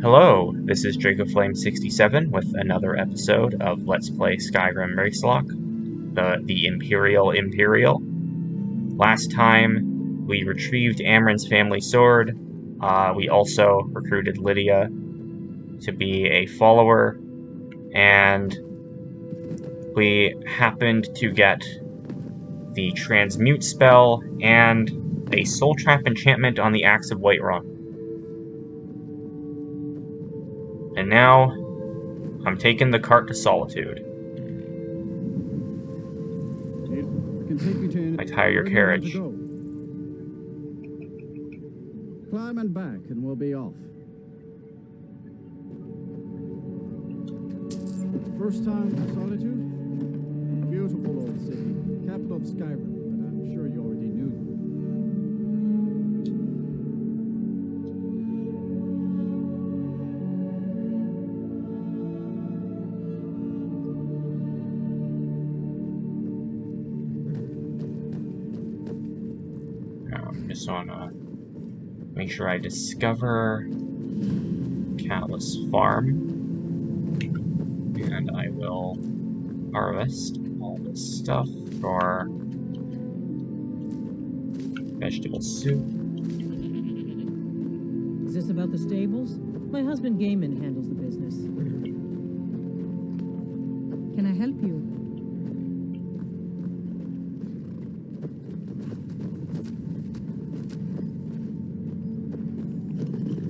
Hello, this is JacobFlame67 with another episode of Let's Play Skyrim Racelock, the Imperial. Last time, we retrieved Amren's family sword. We also recruited Lydia to be a follower, and we happened to get the Transmute spell and a Soul Trap enchantment on the Axe of Whiterun. And now, I'm taking the cart to Solitude. I tire your carriage. Climb and back, and we'll be off. First time to Solitude? Beautiful old city, capital of Skyrim, but I'm sure you already knew. Just wanna make sure I discover Catalyst Farm, and I will harvest all this stuff for vegetable soup. Is this about the stables? My husband Gaiman handles the business. Can I help you?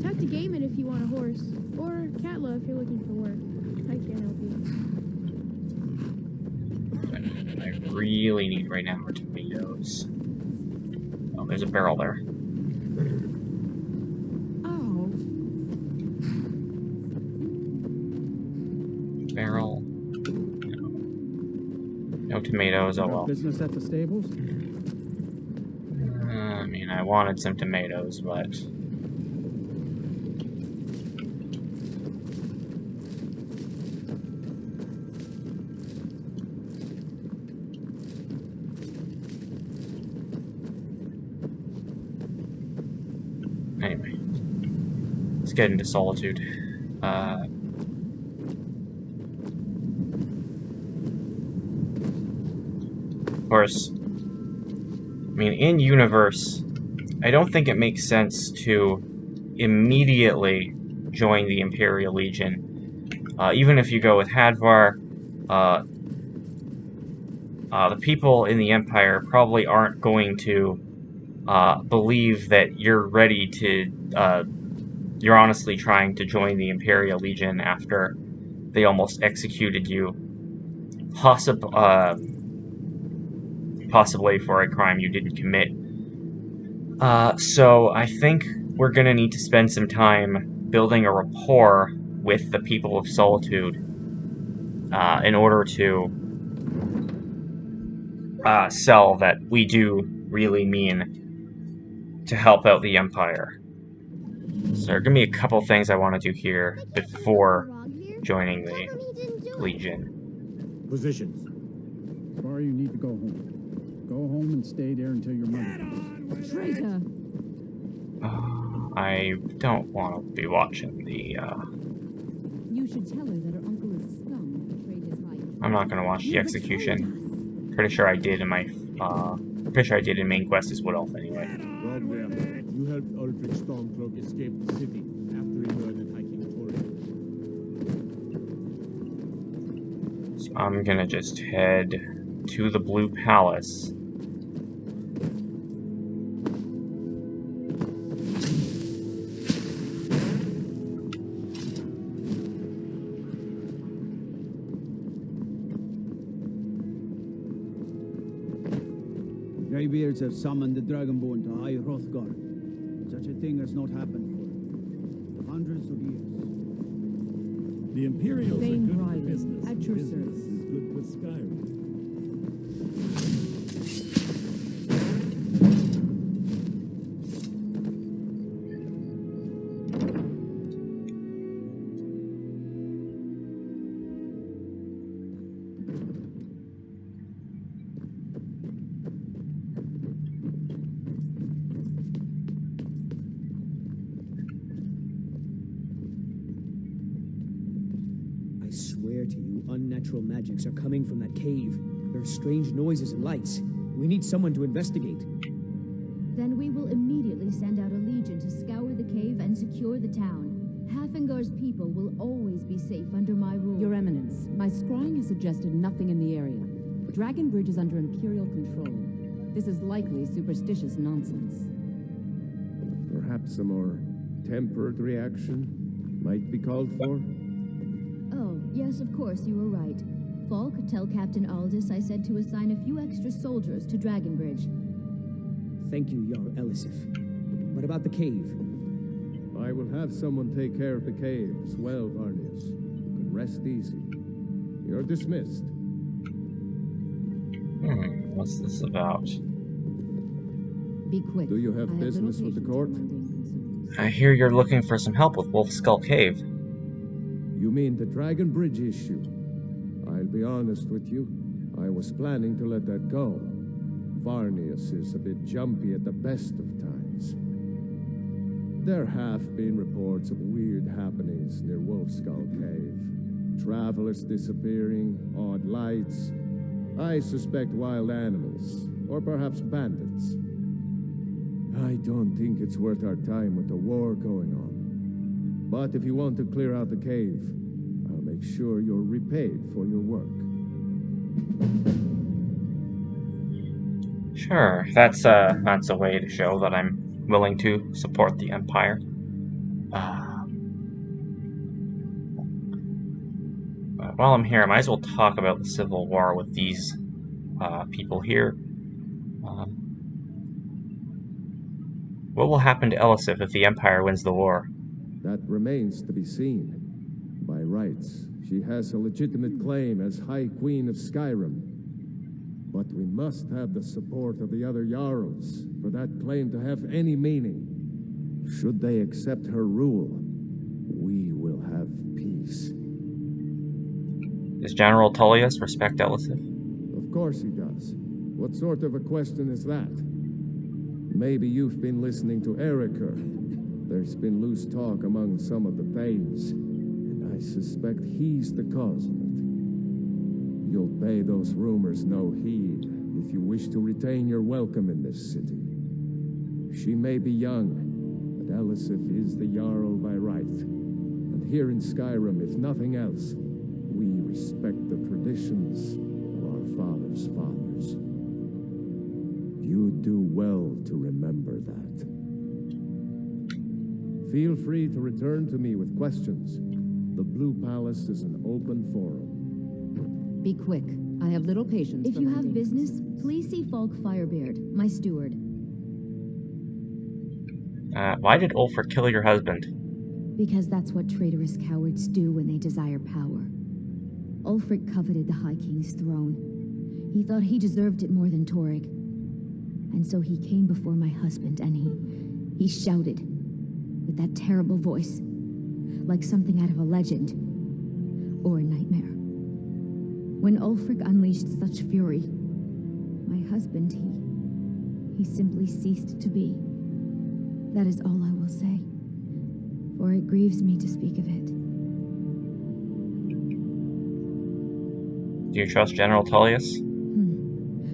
Talk to Gaiman if you want a horse, or Katla if you're looking for work. I can't help you. What I really need right now are tomatoes. Oh, there's a barrel there. Oh. Barrel. No tomatoes, oh well. Business at the stables? I mean, I wanted some tomatoes, but... Anyway, let's get into Solitude. Of course, I mean, in universe, I don't think it makes sense to immediately join the Imperial Legion. Even if you go with Hadvar, the people in the Empire probably aren't going to believe that you're ready to, you're honestly trying to join the Imperial Legion after they almost executed you, possibly for a crime you didn't commit. So I think we're gonna need to spend some time building a rapport with the people of Solitude in order to sell that we do really mean to help out the Empire. So there are gonna be a couple things I want to do here before joining the Legion. Positions. Sorry, you need to go home. Go home and stay there until your mother. Traitor! I don't want to be watching the, You should tell her that her uncle is scum that betrayed his life. I'm not gonna watch the execution. Pretty sure I did in my, pretty sure I did in main quest as Wood Elf anyway. Rob, you helped Ulfric Stormcloak escape the city after he heard the hiking tour. So I'm gonna just head to the Blue Palace. Greybeards have summoned the Dragonborn to High Hrothgar. Such a thing has not happened for hundreds of years. The Imperials are Thane good for Riley, business. at your Business service. is good for Skyrim. unnatural magics are coming from that cave. There are strange noises and lights. We need someone to investigate. Then we will immediately send out a legion to scour the cave and secure the town. Hafengar's people will always be safe under my rule. Your Eminence, my scrying has suggested nothing in the area. Dragon Bridge is under Imperial control. This is likely superstitious nonsense. Perhaps a more tempered reaction might be called for? Oh, yes, of course, you were right. Falk, tell Captain Aldous I said to assign a few extra soldiers to Dragon Bridge. Thank you, Jarl Elisif. What about the cave? I will have someone take care of the cave as well, Varnius. You can rest easy. You're dismissed. What's this about? Be quick. Do you have I business little with the patience court? for mundane concerns. I hear you're looking for some help with Wolfskull Cave. You mean the Dragon Bridge issue? I'll be honest with you. I was planning to let that go. Varnius is a bit jumpy at the best of times. There have been reports of weird happenings near Wolfskull Cave. Travelers disappearing, odd lights. I suspect wild animals, or perhaps bandits. I don't think it's worth our time with the war going on. But if you want to clear out the cave, I'll make sure you're repaid for your work. Sure, that's a way to show that I'm willing to support the Empire. While I'm here, I might as well talk about the Civil War with these people here. What will happen to Elisif if the Empire wins the war? That remains to be seen. By rights, she has a legitimate claim as High Queen of Skyrim. But we must have the support of the other Jarls for that claim to have any meaning. Should they accept her rule, we will have peace. Does General Tullius respect Elisif? Of course he does. What sort of a question is that? Maybe you've been listening to Eriker. There's been loose talk among some of the Thanes, and I suspect he's the cause of it. You'll pay those rumors no heed if you wish to retain your welcome in this city. She may be young, but Elisif is the Jarl by right. And here in Skyrim, if nothing else, we respect the traditions of our fathers' fathers. You do well to remember that. Feel free to return to me with questions. The Blue Palace is an open forum. Be quick. I have little patience. If for you have mundane business, concerns. please see Falk Firebeard, my steward. Why did Ulfric kill your husband? Because that's what traitorous cowards do when they desire power. Ulfric coveted the High King's throne. He thought he deserved it more than Torrig. And so he came before my husband and he shouted with that terrible voice, like something out of a legend or a nightmare. When Ulfric unleashed such fury, my husband, he simply ceased to be. That is all I will say, for it grieves me to speak of it. Do you trust General Tullius?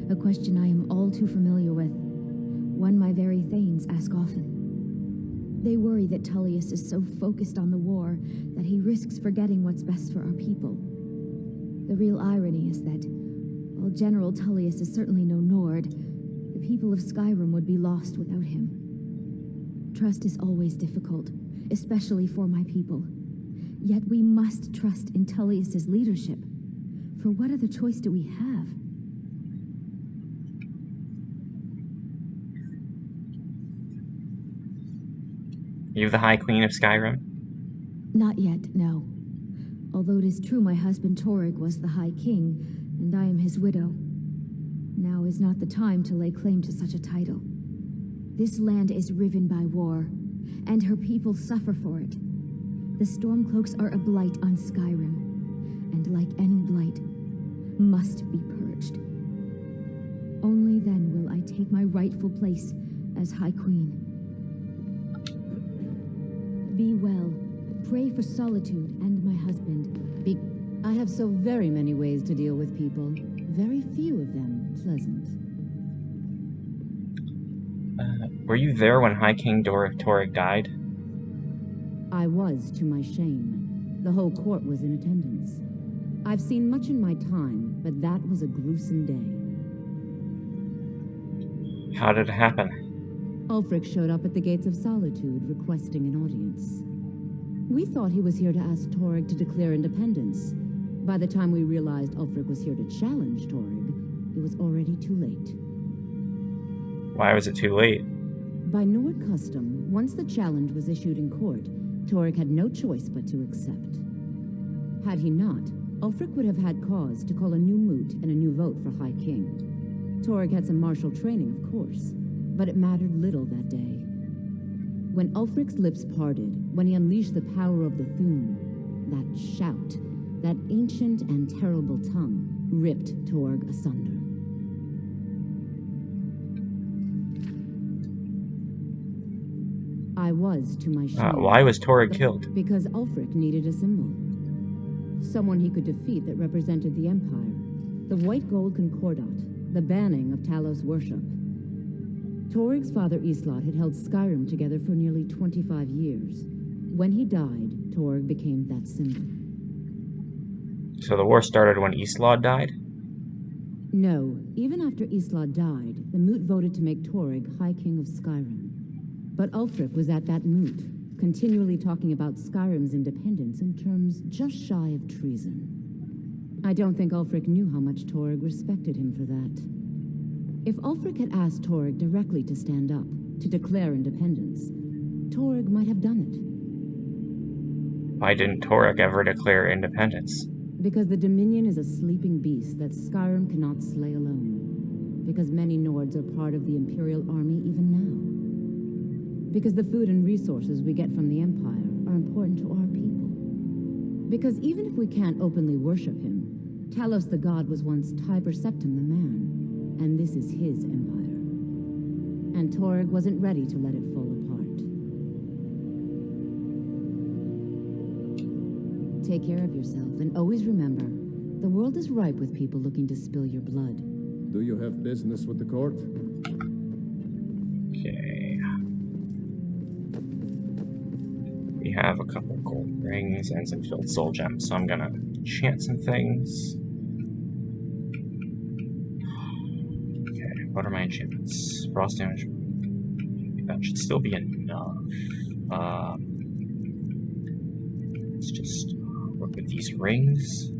A question I am all too familiar with. One my very Thanes ask often. They worry that Tullius is so focused on the war that he risks forgetting what's best for our people. The real irony is that, while General Tullius is certainly no Nord, the people of Skyrim would be lost without him. Trust is always difficult, especially for my people. Yet we must trust in Tullius's leadership. For what other choice do we have? Are you the High Queen of Skyrim? Not yet, no. Although it is true my husband Torrig was the High King, and I am his widow. Now is not the time to lay claim to such a title. This land is riven by war, and her people suffer for it. The Stormcloaks are a blight on Skyrim, and like any blight, must be purged. Only then will I take my rightful place as High Queen. Be well. Pray for Solitude and my husband. I have so very many ways to deal with people. Very few of them pleasant. Were you there when High King Torek died? I was, to my shame. The whole court was in attendance. I've seen much in my time, but that was a gruesome day. How did it happen? Ulfric showed up at the gates of Solitude, requesting an audience. We thought he was here to ask Toreg to declare independence. By the time we realized Ulfric was here to challenge Toreg, it was already too late. Why was it too late? By Nord custom, once the challenge was issued in court, Toreg had no choice but to accept. Had he not, Ulfric would have had cause to call a new moot and a new vote for High King. Toreg had some martial training, of course, but it mattered little that day. When Ulfric's lips parted, when he unleashed the power of the Thune, that shout, that ancient and terrible tongue, ripped Torg asunder. I was, to my shame. Why was Toreg killed? Because Ulfric needed a symbol. Someone he could defeat that represented the Empire. The white gold concordat, the banning of Talos worship. Toreg's father Islot had held Skyrim together for nearly 25 years. When he died, Toreg became that symbol. So the war started when Islod died? No, even after Islot died, the moot voted to make Toreg High King of Skyrim. But Ulfric was at that moot, continually talking about Skyrim's independence in terms just shy of treason. I don't think Ulfric knew how much Toreg respected him for that. If Ulfric had asked Toreg directly to stand up, to declare independence, Toreg might have done it. Why didn't Toreg ever declare independence? Because the Dominion is a sleeping beast that Skyrim cannot slay alone. Because many Nords are part of the Imperial Army even now. Because the food and resources we get from the Empire are important to our people. Because even if we can't openly worship him, Talos the God was once Tiber Septim the man, and this is his empire. And Toreg wasn't ready to let it fall apart. Take care of yourself, and always remember, the world is ripe with people looking to spill your blood. Do you have business with the court? Okay. We have a couple of gold rings and some filled soul gems, so I'm gonna enchant some things. Okay, what are my enchantments? Frost damage. That should still be enough. Let's just work with these rings.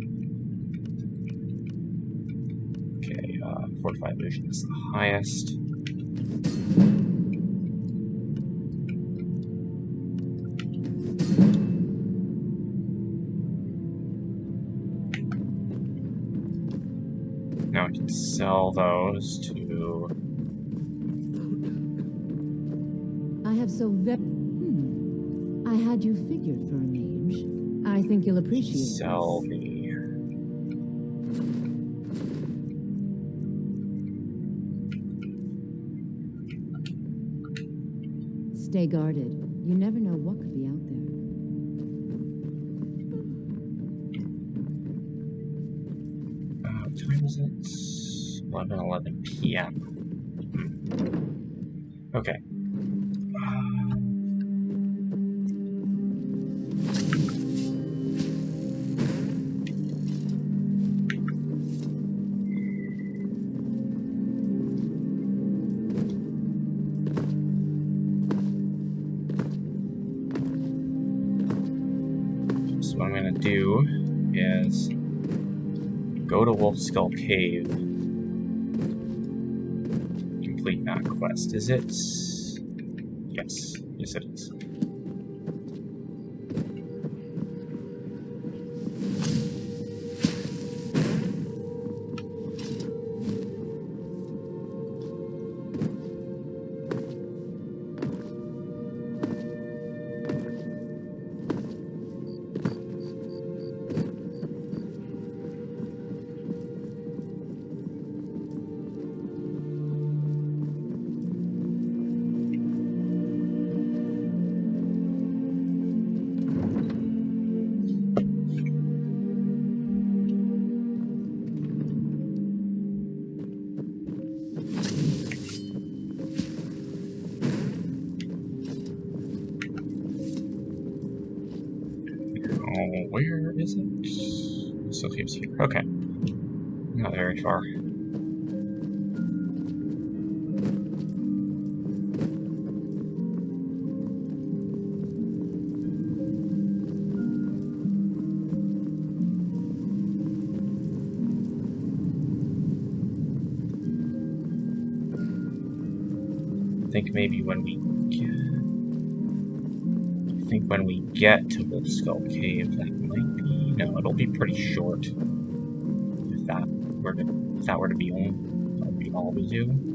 Okay, Fortified Vision is the highest. Now I can sell those to... I have so I had you figured for a mage. I think you'll appreciate sell this. the... Stay guarded. You never know what could be out there. What time is it? 11 p.m. Okay. So what I'm gonna do is go to Wolfskull Cave. Complete that quest. Is it? Yes. Yes, it is. where is it? Still keeps here. Okay. Not very far. I think maybe when we get to Wolfskull Cave, that might be... No, it'll be pretty short. If that were to be all we do.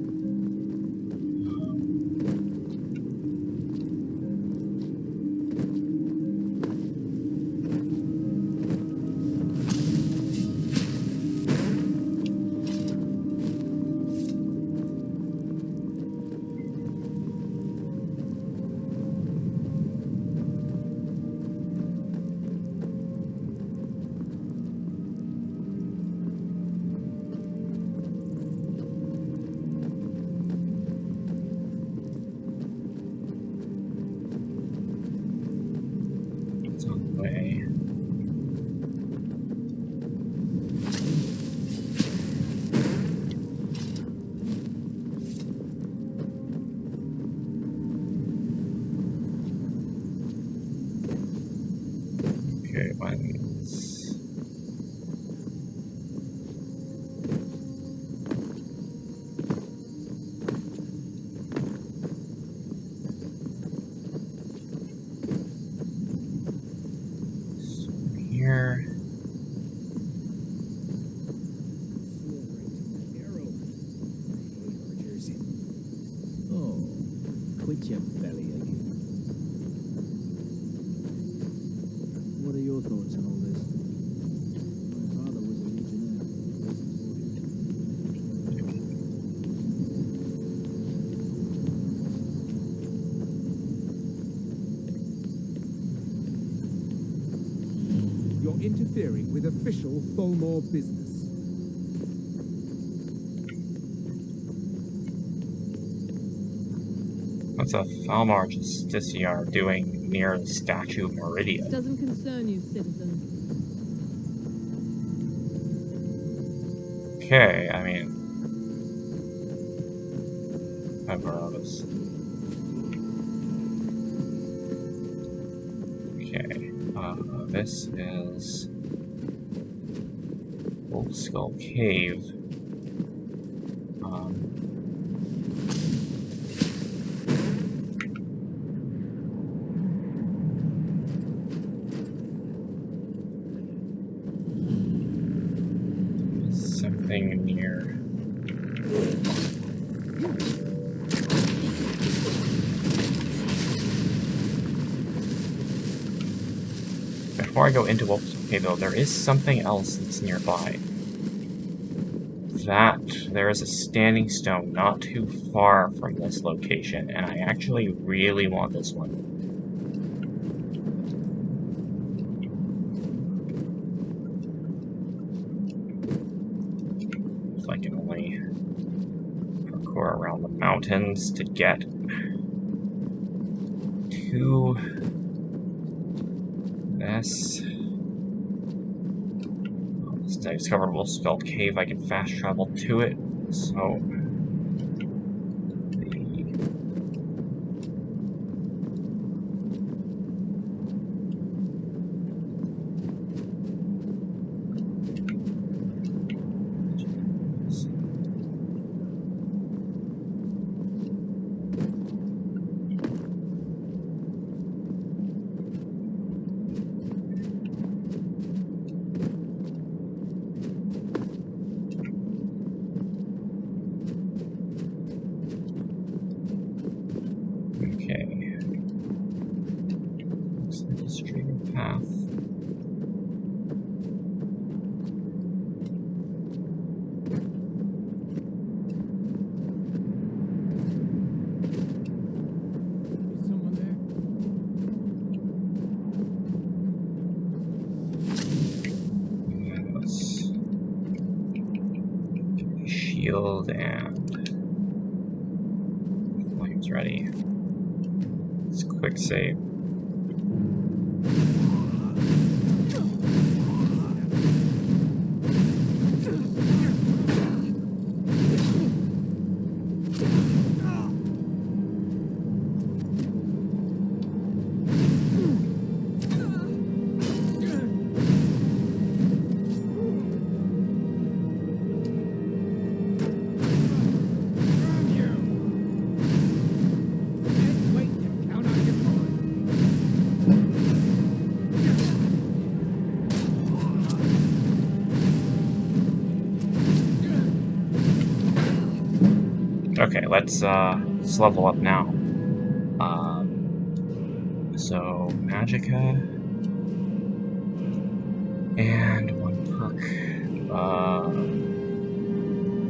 Okay, ones. So here. Oh, quit your belly aching. What are your thoughts on all this? My father was a legionnaire. You're interfering with official Tholmor business. What's a Thalmar Justiciar doing near the statue of Meridia? Doesn't concern you, citizen. Okay, I mean... This. Okay, this is... Wolfskull Cave. Something near. Before I go into Wolfskull Cave, though, there is something else that's nearby. There is a standing stone not too far from this location, and I actually really want this one. If I can only parkour around the mountains to get to this. Since I discovered Wolfskull Cave, I can fast travel to it, so... Okay. Looks like a straighter path. Someone there? Let's shield and flames ready. Let's quick save. Okay, let's level up now. So Magicka and 1 perk.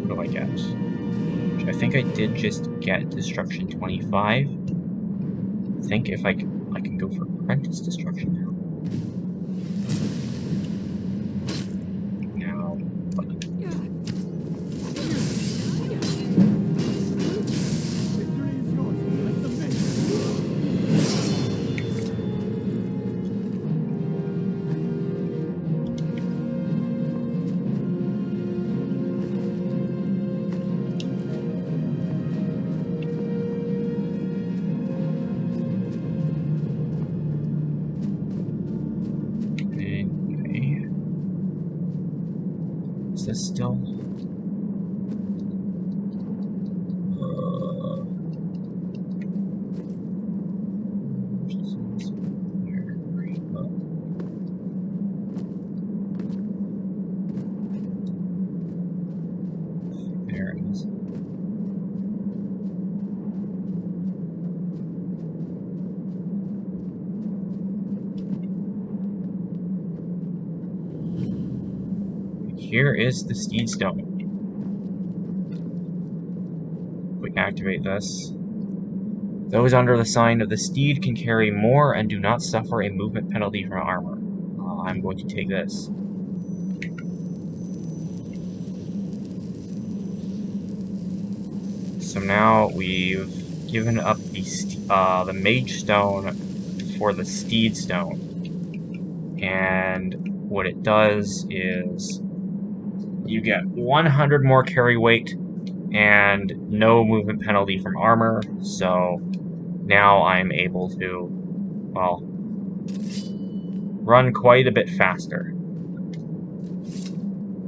What do I get? I think I did just get Destruction 25. I think if I can go for Apprentice Destruction now. Now, Victory is yours. Let them make okay. Is this still? There it is. Here is the Steed Stone. If we activate this, those under the sign of the Steed can carry more and do not suffer a movement penalty from armor. I'm going to take this. So now we've given up the Mage Stone for the Steed Stone. And what it does is you get 100 more carry weight and no movement penalty from armor, so now I'm able to, well, run quite a bit faster.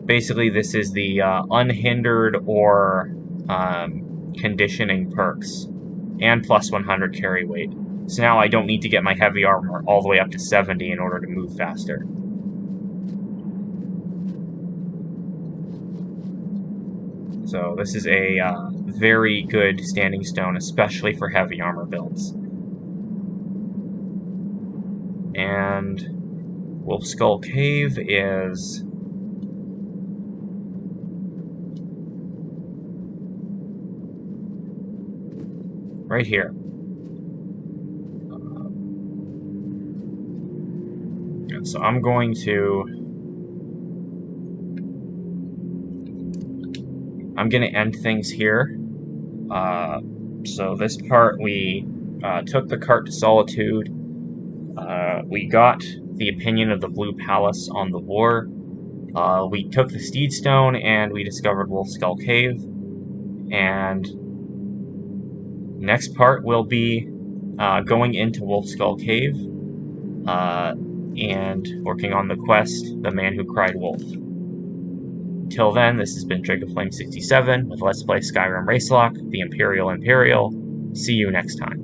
Basically, this is the unhindered or conditioning perks, and plus 100 carry weight. So now I don't need to get my heavy armor all the way up to 70 in order to move faster. So this is a very good standing stone, especially for heavy armor builds. And Wolfskull Cave is right here. So I'm going to end things here. So this part, we took the cart to Solitude. We got the opinion of the Blue Palace on the war. We took the Steed Stone, and we discovered Wolfskull Cave. And next part will be going into Wolfskull Cave and working on the quest, The Man Who Cried Wolf. Till then, this has been Drake of Flame 67 with Let's Play Skyrim Racelock, the Imperial. See you next time.